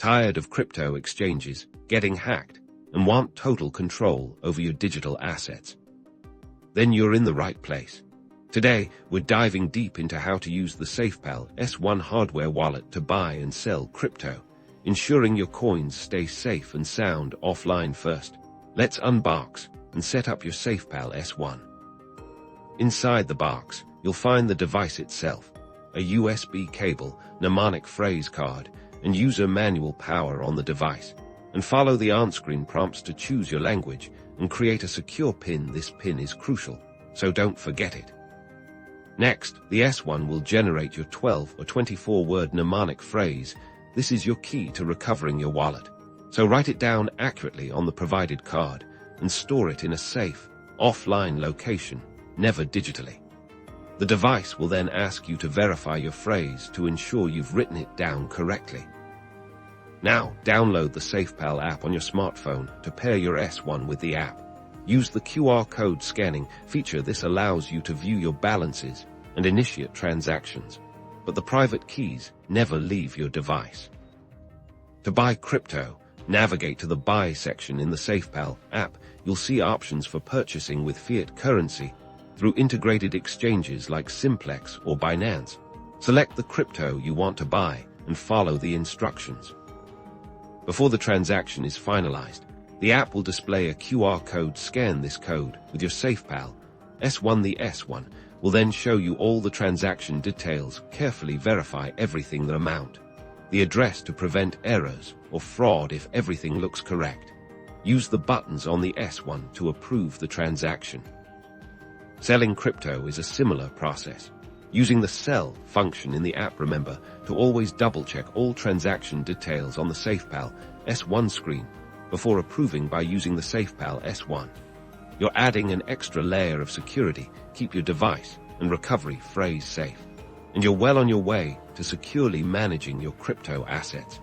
Tired of crypto exchanges getting hacked and want total control over your digital assets? Then you're in the right place. Today, we're diving deep into how to use the SafePal S1 hardware wallet to buy and sell crypto, ensuring your coins stay safe and sound offline first. Let's unbox and set up your SafePal S1. Inside the box, you'll find the device itself, a USB cable, Mnemonic Phrase card, and user manual power on the device. And follow the on-screen prompts to choose your language and create a secure PIN. This PIN is crucial, so don't forget it. Next, the S1 will generate your 12 or 24-word mnemonic phrase. This is your key to recovering your wallet. So write it down accurately on the provided card and store it in a safe, offline location, never digitally. The device will then ask you to verify your phrase to ensure you've written it down correctly. Now, download the SafePal app on your smartphone to pair your S1 with the app. Use the QR code scanning feature. This allows you to view your balances and initiate transactions, but the private keys never leave your device. To buy crypto, navigate to the Buy section in the SafePal app. You'll see options for purchasing with fiat currency through integrated exchanges like Simplex or Binance. Select the crypto you want to buy and follow the instructions. Before the transaction is finalized, the app will display a QR code. Scan this code with your SafePal S1. The S1 will then show you all the transaction details. Carefully verify everything: the amount, the address to prevent errors or fraud. If everything looks correct, use the buttons on the S1 to approve the transaction. Selling crypto is a similar process. Using the sell function in the app, remember to always double-check all transaction details on the SafePal S1 screen before approving by using the SafePal S1. You're adding an extra layer of security. Keep your device and recovery phrase safe, and you're well on your way to securely managing your crypto assets.